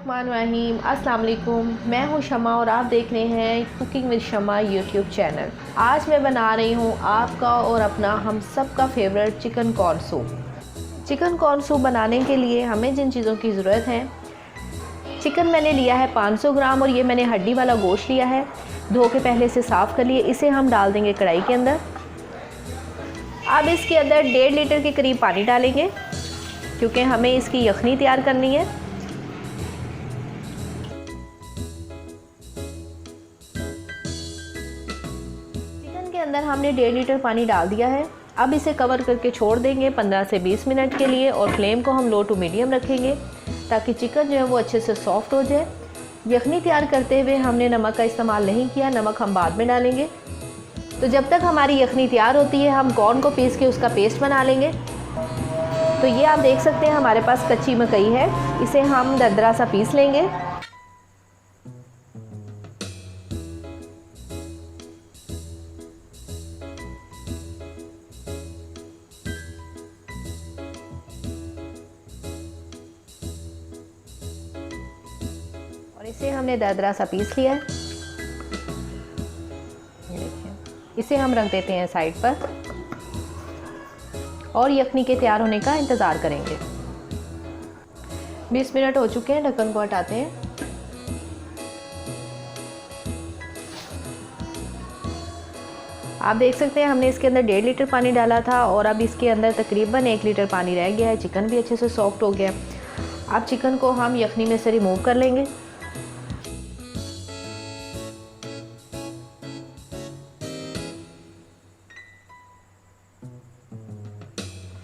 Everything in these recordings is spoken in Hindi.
बिस्मिल्लाहिर्रहमानिर्रहीम। अस्सलाम वालेकुम। मैं हूं शमा और आप देख रहे हैं cooking with Shama YouTube channel. आज मैं बना रही हूं आपका और अपना हम सब का favourite chicken corn soup. Chicken corn soup बनाने के लिए हमें जिन चीज़ों की ज़रूरत है, चिकन मैंने लिया है 500 ग्राम और ये मैंने हड्डी वाला गोश्त लिया है। धो के पहले से साफ़ कर लिए। इसे हम डाल देंगे कढ़ाई के अंदर। अब इसके अंदर 1.5 लीटर के करीब पानी डालेंगे क्योंकि हमें इसकी यखनी तैयार करनी है। चिकन के अंदर हमने 1.5 लीटर पानी डाल दिया है। अब इसे कवर करके छोड़ देंगे 15 से 20 मिनट के लिए और फ्लेम को हम लो टू मीडियम रखेंगे ताकि चिकन जो है वो अच्छे से सॉफ्ट हो जाए। यखनी तैयार करते हुए हमने नमक का इस्तेमाल नहीं किया, नमक हम बाद में डालेंगे। तो जब तक हमारी यखनी तैयार होती है हम कॉर्न को पीस के उसका पेस्ट बना लेंगे। तो ये आप देख सकते हैं हमारे पास कच्ची मकई है, इसे हम दरदरा सा पीस लेंगे। और इसे हमने दरदरा सा पीस लिया है। ये देखिए, इसे हम रख देते हैं साइड पर और यखनी के तैयार होने का इंतज़ार करेंगे। 20 मिनट हो चुके हैं, ढक्कन को हटाते हैं। आप देख सकते हैं हमने इसके अंदर 1.5 लीटर पानी डाला था और अब इसके अंदर तकरीबन 1 लीटर पानी रह गया है। चिकन भी अच्छे से सॉफ्ट हो गया। अब चिकन को हम यखनी में से रिमूव कर लेंगे।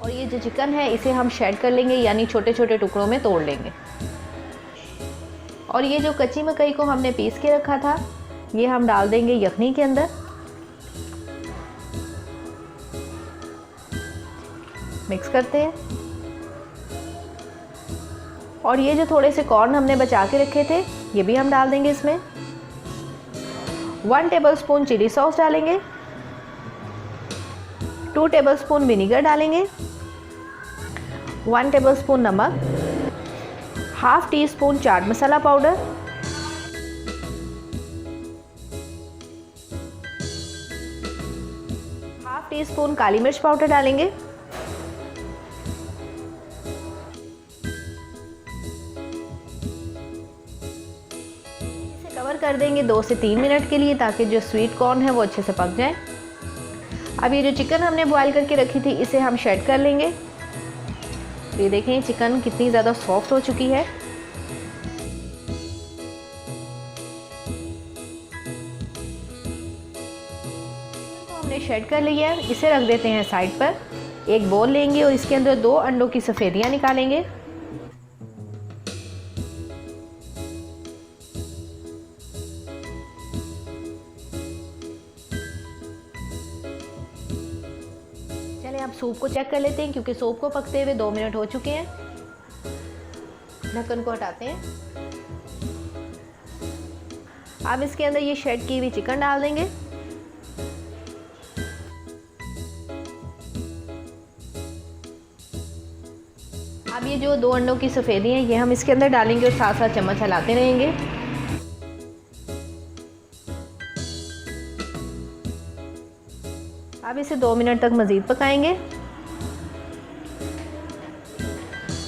और ये जो चिकन है इसे हम शेड कर लेंगे, यानी छोटे छोटे टुकड़ों में तोड़ लेंगे। और ये जो कच्ची मकई को हमने पीस के रखा था ये हम डाल देंगे यखनी के अंदर। मिक्स करते हैं। और ये जो थोड़े से कॉर्न हमने बचा के रखे थे ये भी हम डाल देंगे इसमें। 1 टेबलस्पून चिली सॉस डालेंगे, 2 टेबलस्पून विनीगर डालेंगे, 1 टेबलस्पून नमक, ½ teaspoon chaat masala powder, ½ teaspoon काली मिर्च पाउडर डालेंगे। इसे कवर कर देंगे 2 से 3 मिनट के लिए ताकि जो स्वीट कॉर्न है वो अच्छे से पक जाए। अब ये जो चिकन हमने बॉईल करके रखी थी इसे हम शेड कर लेंगे। ये देखें चिकन कितनी ज़्यादा सॉफ्ट हो चुकी है। तो हमने शेड कर लिया है, इसे रख देते हैं साइड पर। एक बोल लेंगे और इसके अंदर 2 अंडों की सफ़ेदियाँ निकालेंगे। चलिए अब सूप को चेक कर लेते हैं क्योंकि सूप को पकते हुए 2 मिनट हो चुके हैं। ढक्कन को हटाते हैं। अब इसके अंदर ये शेड की हुई चिकन डाल देंगे। अब ये जो 2 अंडों की सफ़ेदी है ये हम इसके अंदर डालेंगे और साथ साथ चम्मच हिलाते रहेंगे। अब इसे 2 मिनट तक मज़ीद पकाएंगे।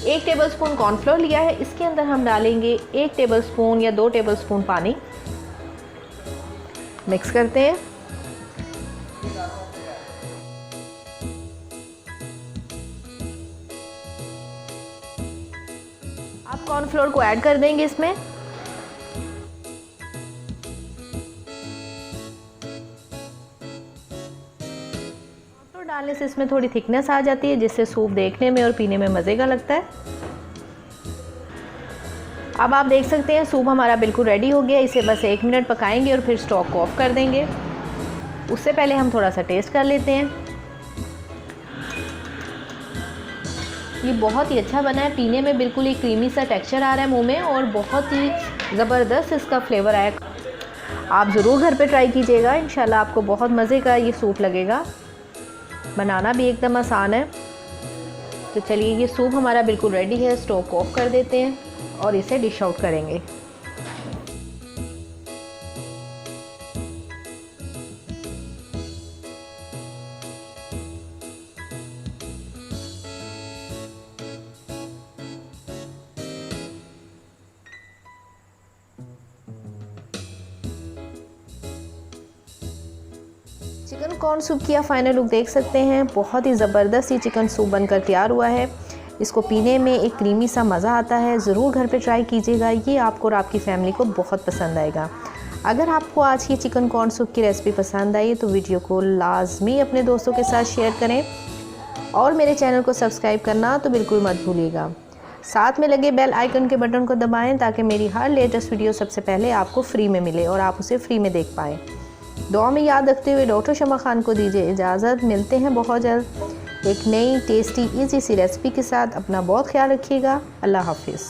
1 टेबलस्पून कॉर्नफ्लोर लिया है, इसके अंदर हम डालेंगे 1 टेबलस्पून या 2 टेबलस्पून पानी। मिक्स करते हैं। अब कॉर्नफ्लोर को ऐड कर देंगे इसमें। डालने से इसमें थोड़ी थिकनेस आ जाती है जिससे सूप देखने में और पीने में मज़े का लगता है। अब आप देख सकते हैं सूप हमारा बिल्कुल रेडी हो गया। इसे बस 1 मिनट पकाएंगे और फिर स्टोव को ऑफ कर देंगे। उससे पहले हम थोड़ा सा टेस्ट कर लेते हैं। ये बहुत ही अच्छा बना है, पीने में बिल्कुल ही क्रीमी सा टेक्सचर आ रहा है मुंह में और बहुत ही ज़बरदस्त इसका फ्लेवर आया। आप ज़रूर घर पे ट्राई कीजिएगा, इंशाल्लाह आपको बहुत मज़े का ये सूप लगेगा। बनाना भी एकदम आसान है। तो चलिए ये सूप हमारा बिल्कुल रेडी है, स्टोव को ऑफ कर देते हैं। और इसे डिश आउट करेंगे। चिकन कॉर्न सूप की आप फाइनल लुक देख सकते हैं। बहुत ही ज़बरदस्त ही चिकन सूप बनकर तैयार हुआ है। इसको पीने में एक क्रीमी सा मज़ा आता है। ज़रूर घर पे ट्राई कीजिएगा, ये आपको और आपकी फैमिली को बहुत पसंद आएगा। अगर आपको आज की चिकन कॉर्न सूप की रेसिपी पसंद आई तो वीडियो को लाजमी अपने दोस्तों के साथ शेयर करें और मेरे चैनल को सब्सक्राइब करना तो बिल्कुल मत भूलिएगा। साथ में लगे बेल आइकन के बटन को दबाएं ताकि मेरी हर लेटेस्ट वीडियो सबसे पहले आपको फ्री में मिले और आप उसे फ्री में देख पाएँ। दुआ में याद रखते हुए डॉक्टर शमा खान को दीजिए इजाज़त। मिलते हैं बहुत जल्द एक नई टेस्टी इजी सी रेसिपी के साथ। अपना बहुत ख्याल रखिएगा। अल्लाह हाफिज़।